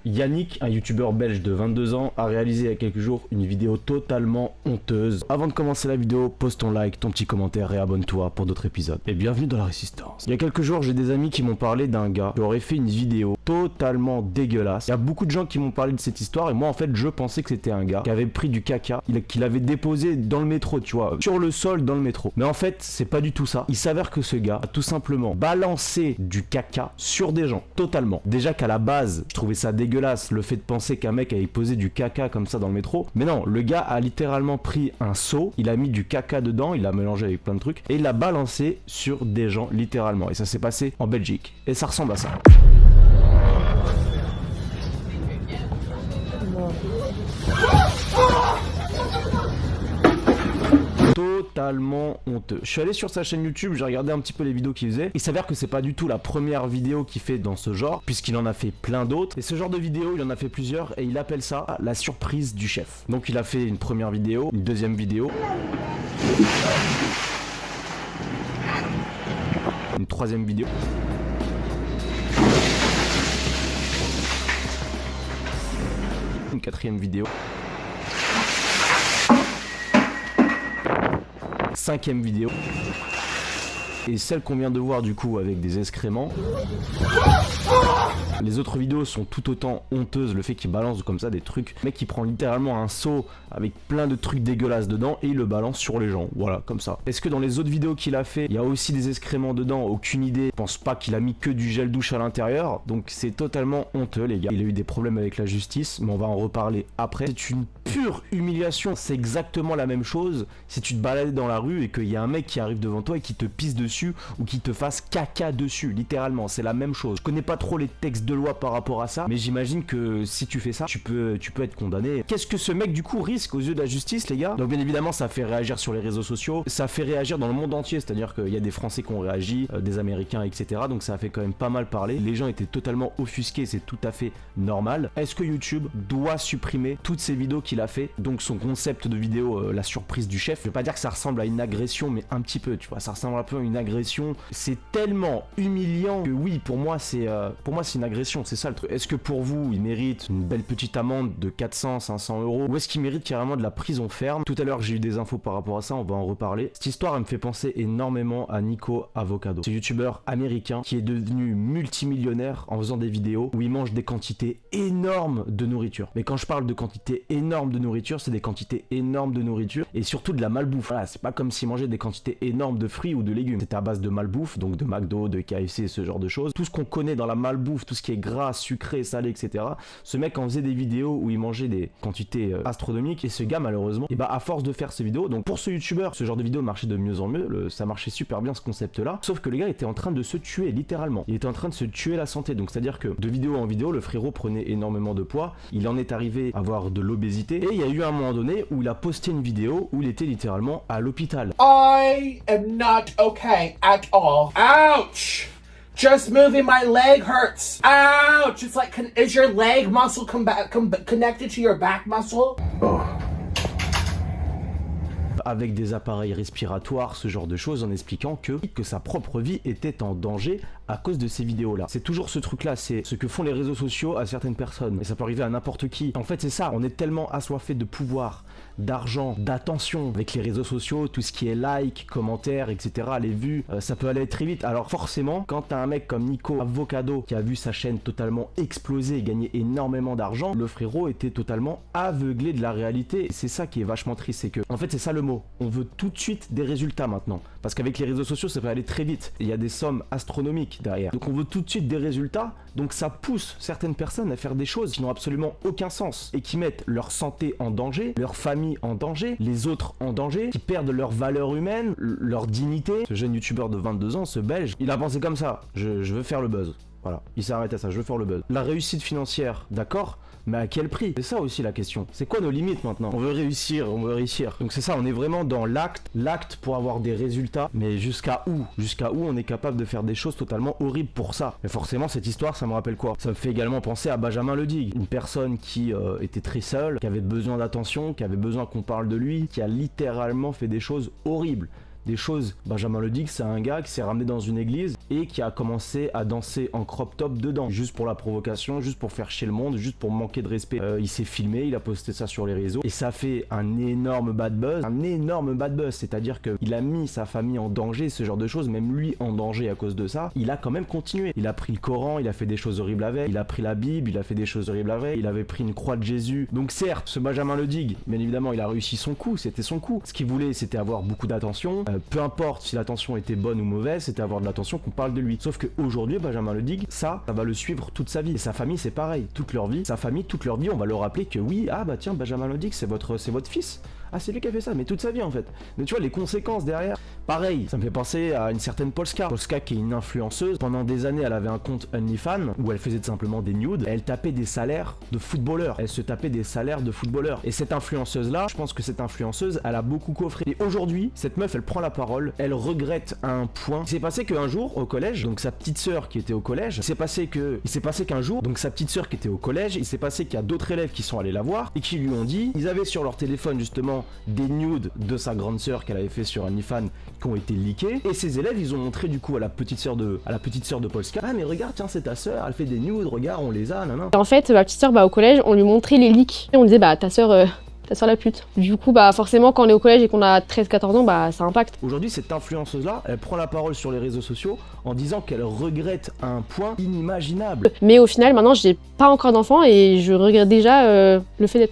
Yannick, un youtubeur belge de 22 ans, a réalisé il y a quelques jours une vidéo totalement honteuse. Avant de commencer la vidéo, pose ton like, ton petit commentaire et abonne-toi pour d'autres épisodes. Et bienvenue dans la résistance. Il y a quelques jours, j'ai des amis qui m'ont parlé d'un gars qui aurait fait une vidéo totalement dégueulasse. Il y a beaucoup de gens qui m'ont parlé de cette histoire et moi en fait je pensais que c'était un gars qui avait pris du caca, qu'il avait déposé dans le métro, tu vois, sur le sol dans le métro. Mais en fait, c'est pas du tout ça. Il s'avère que ce gars a tout simplement balancé du caca sur des gens, totalement. Déjà qu'à la base, je trouvais ça dégueulasse, le fait de penser qu'un mec avait posé du caca comme ça dans le métro. Mais non, le gars a littéralement pris un seau, il a mis du caca dedans, il l'a mélangé avec plein de trucs, et il l'a balancé sur des gens, littéralement. Et ça s'est passé en Belgique. Et ça ressemble à ça. Totalement honteux. Je suis allé sur sa chaîne YouTube, j'ai regardé un petit peu les vidéos qu'il faisait. Il s'avère que c'est pas du tout la première vidéo qu'il fait dans ce genre, puisqu'il en a fait plein d'autres. Et ce genre de vidéo, il en a fait plusieurs et il appelle ça la surprise du chef. Donc il a fait une première vidéo, une deuxième vidéo, une troisième vidéo, une quatrième vidéo, cinquième vidéo, et celle qu'on vient de voir du coup avec des excréments. Les autres vidéos sont tout autant honteuses, le fait qu'il balance comme ça des trucs. Le mec il prend littéralement un seau avec plein de trucs dégueulasses dedans et il le balance sur les gens, voilà, comme ça. Est-ce que dans les autres vidéos qu'il a fait, il y a aussi des excréments dedans? Aucune idée. Je pense pas qu'il a mis que du gel douche à l'intérieur, donc c'est totalement honteux les gars. Il a eu des problèmes avec la justice, mais on va en reparler après. C'est une pure humiliation, c'est exactement la même chose si tu te balades dans la rue et qu'il y a un mec qui arrive devant toi et qui te pisse dessus ou qui te fasse caca dessus, littéralement, c'est la même chose. Je connais pas trop les textes de loi par rapport à ça, mais j'imagine que si tu fais ça, tu peux être condamné. Qu'est-ce que ce mec du coup risque aux yeux de la justice, les gars? Donc bien évidemment ça fait réagir sur les réseaux sociaux, ça fait réagir dans le monde entier, c'est-à-dire qu'il y a des Français qui ont réagi, des Américains, etc. Donc ça a fait quand même pas mal parler. Les gens étaient totalement offusqués, c'est tout à fait normal. Est-ce que YouTube doit supprimer toutes ces vidéos qu'il a fait? Donc son concept de vidéo, la surprise du chef, je vais pas dire que ça ressemble à une agression, mais un petit peu, tu vois, ça ressemble un peu à une agression. C'est tellement humiliant que oui, pour moi c'est une agression, c'est ça le truc. Est-ce que pour vous, il mérite une belle petite amende de 400-500 euros ou est-ce qu'il mérite carrément de la prison ferme? Tout à l'heure, j'ai eu des infos par rapport à ça, on va en reparler. Cette histoire, elle me fait penser énormément à Nico Avocado. C'est un youtubeur américain qui est devenu multimillionnaire en faisant des vidéos où il mange des quantités énormes de nourriture. Mais quand je parle de quantités énormes de nourriture, c'est des quantités énormes de nourriture et surtout de la malbouffe. Voilà, c'est pas comme s'il mangeait des quantités énormes de fruits ou de légumes. C'était à base de malbouffe, donc de McDo, de KFC, ce genre de choses. Tout ce qu'on connaît dans la malbouffe, tout ce qui est gras, sucré, salé, etc. Ce mec en faisait des vidéos où il mangeait des quantités astronomiques et ce gars malheureusement, et bah à force de faire ces vidéos, donc pour ce youtubeur, ce genre de vidéo marchait de mieux en mieux, ça marchait super bien ce concept là, sauf que le gars était en train de se tuer littéralement, il était en train de se tuer la santé, donc c'est à dire que de vidéo en vidéo, le frérot prenait énormément de poids, il en est arrivé à avoir de l'obésité et il y a eu un moment donné où il a posté une vidéo où il était littéralement à l'hôpital. I am not okay at all. Ouch! Just moving my leg hurts. Ouch! It's like, is your leg muscle connected to your back muscle? Oh. Avec des appareils respiratoires, ce genre de choses, en expliquant que sa propre vie était en danger à cause de ces vidéos-là. C'est toujours ce truc-là, c'est ce que font les réseaux sociaux à certaines personnes. Et ça peut arriver à n'importe qui. En fait, c'est ça, on est tellement assoiffé de pouvoir, d'argent, d'attention avec les réseaux sociaux, tout ce qui est like, commentaires, etc., les vues, ça peut aller très vite. Alors forcément, quand t'as un mec comme Nico Avocado qui a vu sa chaîne totalement exploser et gagner énormément d'argent, le frérot était totalement aveuglé de la réalité. Et c'est ça qui est vachement triste, c'est que, en fait, c'est ça le mot. On veut tout de suite des résultats maintenant. Parce qu'avec les réseaux sociaux, ça peut aller très vite. Il y a des sommes astronomiques derrière. Donc on veut tout de suite des résultats. Donc ça pousse certaines personnes à faire des choses qui n'ont absolument aucun sens. Et qui mettent leur santé en danger, leur famille en danger, les autres en danger, qui perdent leur valeur humaine, leur dignité. Ce jeune youtubeur de 22 ans, ce belge, il a pensé comme ça. Je veux faire le buzz. Voilà, il s'est arrêté à ça, je veux faire le buzz. La réussite financière, d'accord, mais à quel prix? C'est ça aussi la question. C'est quoi nos limites maintenant? On veut réussir, on veut réussir. Donc c'est ça, on est vraiment dans l'acte pour avoir des résultats. Mais jusqu'à où? Jusqu'à où on est capable de faire des choses totalement horribles pour ça? Mais forcément, cette histoire, ça me rappelle quoi? Ça me fait également penser à Benjamin Ledigue, une personne qui était très seule, qui avait besoin d'attention, qui avait besoin qu'on parle de lui, qui a littéralement fait des choses horribles. des choses. Benjamin Ledig, c'est un gars qui s'est ramené dans une église et qui a commencé à danser en crop top dedans, juste pour la provocation, juste pour faire chier le monde, juste pour manquer de respect. Il s'est filmé, il a posté ça sur les réseaux et ça fait un énorme bad buzz, c'est-à-dire qu'il a mis sa famille en danger, ce genre de choses, même lui en danger à cause de ça. Il a quand même continué. Il a pris le Coran, il a fait des choses horribles avec, il a pris la Bible, il a fait des choses horribles avec, il avait pris une croix de Jésus. Donc certes, ce Benjamin Ledig, bien évidemment, il a réussi son coup, c'était son coup. Ce qu'il voulait, c'était avoir beaucoup d'attention. Peu importe si l'attention était bonne ou mauvaise, c'était avoir de l'attention, qu'on parle de lui. Sauf qu'aujourd'hui, Benjamin Ledig, ça va le suivre toute sa vie. Et sa famille, c'est pareil, toute leur vie. Sa famille, toute leur vie, on va leur rappeler que oui, ah bah tiens, Benjamin Ledig, c'est votre fils. Ah, c'est lui qui a fait ça, mais toute sa vie en fait. Mais tu vois, les conséquences derrière, pareil, ça me fait penser à une certaine Polska. Polska qui est une influenceuse. Pendant des années, elle avait un compte OnlyFans où elle faisait tout simplement des nudes. Elle tapait des salaires de footballeurs. Elle se tapait des salaires de footballeurs. Et cette influenceuse-là, je pense que cette influenceuse, elle a beaucoup coffré. Et aujourd'hui, cette meuf, elle prend la parole. Elle regrette à un point. Il s'est passé qu'un jour, au collège, donc sa petite sœur qui était au collège, il s'est passé qu'un jour, donc sa petite sœur qui était au collège, il s'est passé qu'il y a d'autres élèves qui sont allés la voir et qui lui ont dit, ils avaient sur leur téléphone justement des nudes de sa grande sœur qu'elle avait fait sur OnlyFans qui ont été leakés, et ces élèves ils ont montré du coup à la petite sœur de Polska, ah mais regarde, tiens, c'est ta sœur, elle fait des nudes, regarde, on les a, nanana. En fait, ma petite sœur, au collège, on lui montrait les leaks et on disait ta sœur la pute. Du coup, forcément, quand on est au collège et qu'on a 13-14 ans, ça impacte. Aujourd'hui, cette influenceuse-là, elle prend la parole sur les réseaux sociaux en disant qu'elle regrette à un point inimaginable. Mais au final, maintenant, j'ai pas encore d'enfant et je regrette déjà le fait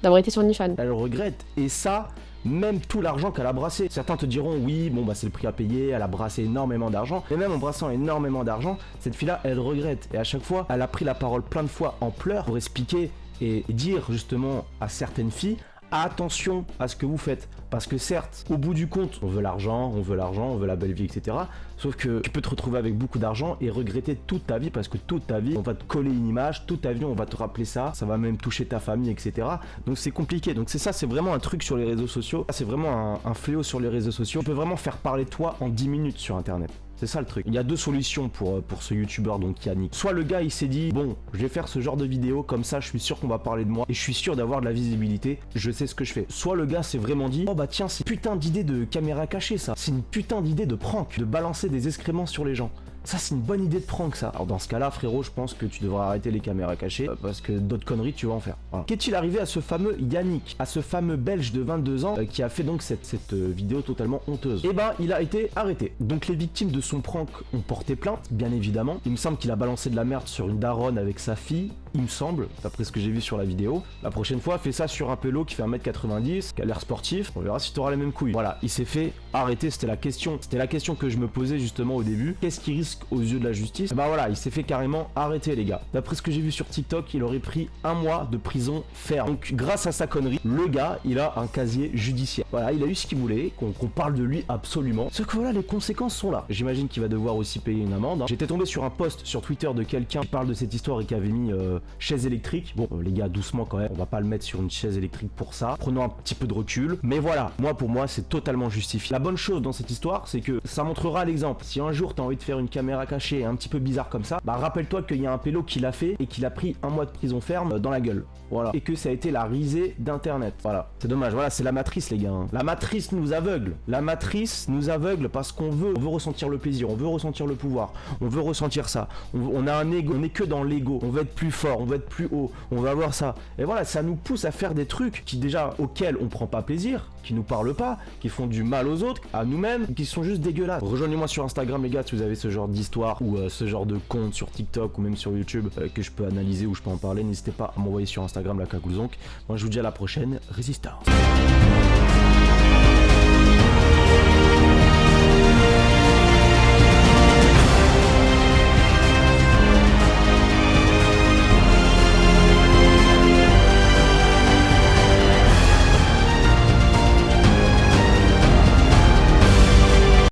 d'avoir été sur OnlyFans. Elle regrette, et ça, même tout l'argent qu'elle a brassé. Certains te diront, oui, c'est le prix à payer, elle a brassé énormément d'argent. Mais même en brassant énormément d'argent, cette fille-là, elle regrette. Et à chaque fois, elle a pris la parole plein de fois en pleurs pour expliquer et dire justement à certaines filles, attention à ce que vous faites. Parce que certes, au bout du compte, on veut l'argent, on veut la belle vie, etc. Sauf que tu peux te retrouver avec beaucoup d'argent et regretter toute ta vie, parce que toute ta vie, on va te coller une image, toute ta vie, on va te rappeler ça, ça va même toucher ta famille, etc. Donc c'est compliqué. Donc c'est vraiment un truc sur les réseaux sociaux. C'est vraiment un fléau sur les réseaux sociaux. Tu peux vraiment faire parler de toi en 10 minutes sur Internet. C'est ça le truc. Il y a deux solutions pour ce youtubeur, donc Yannick. Soit le gars il s'est dit, bon, je vais faire ce genre de vidéo, comme ça je suis sûr qu'on va parler de moi et je suis sûr d'avoir de la visibilité, je sais ce que je fais. Soit le gars s'est vraiment dit, oh bah tiens, c'est une putain d'idée de caméra cachée ça, c'est une putain d'idée de prank, de balancer des excréments sur les gens. Ça, c'est une bonne idée de prank, ça. Alors dans ce cas-là, frérot, je pense que tu devrais arrêter les caméras cachées parce que d'autres conneries, tu vas en faire. Voilà. Qu'est-il arrivé à ce fameux Yannick, à ce fameux Belge de 22 ans qui a fait donc cette vidéo totalement honteuse? Eh ben, il a été arrêté. Donc les victimes de son prank ont porté plainte, bien évidemment. Il me semble qu'il a balancé de la merde sur une daronne avec sa fille. Il me semble, d'après ce que j'ai vu sur la vidéo. La prochaine fois, fais ça sur un pélo qui fait 1m90, qui a l'air sportif. On verra si t'auras les mêmes couilles. Voilà, il s'est fait arrêter. C'était la question que je me posais justement au début. Qu'est-ce qui risque aux yeux de la justice? Bah voilà, il s'est fait carrément arrêter, les gars. D'après ce que j'ai vu sur TikTok, il aurait pris 1 mois de prison ferme. Donc grâce à sa connerie, le gars, il a un casier judiciaire. Voilà, il a eu ce qu'il voulait, qu'on parle de lui absolument. Sauf que voilà, les conséquences sont là. J'imagine qu'il va devoir aussi payer une amende. J'étais tombé sur un post sur Twitter de quelqu'un qui parle de cette histoire et qui avait mis chaise électrique. Bon, les gars, doucement quand même. On va pas le mettre sur une chaise électrique pour ça. Prenons un petit peu de recul. Mais voilà, pour moi, c'est totalement justifié. La bonne chose dans cette histoire, c'est que ça montrera l'exemple. Si un jour t'as envie de faire une caméra cachée un petit peu bizarre comme ça, bah rappelle-toi qu'il y a un pélo qui l'a fait et qu'il a pris 1 mois de prison ferme dans la gueule. Voilà. Et que ça a été la risée d'internet. Voilà. C'est dommage. Voilà, c'est la matrice, les gars. La matrice nous aveugle. La matrice nous aveugle parce qu'on veut ressentir le plaisir, on veut ressentir le pouvoir, on veut ressentir ça. On a un ego, on est que dans l'ego. On veut être plus fort, on veut être plus haut, on va avoir ça. Et voilà, ça nous pousse à faire des trucs qui déjà auxquels on prend pas plaisir, qui nous parlent pas, qui font du mal aux autres, à nous-mêmes, qui sont juste dégueulasses. Rejoignez-moi sur Instagram, les gars, si vous avez ce genre d'histoire ou ce genre de compte sur TikTok ou même sur YouTube que je peux analyser ou je peux en parler. N'hésitez pas à m'envoyer sur Instagram la Cagoulzonk. Moi, je vous dis à la prochaine. Résistance.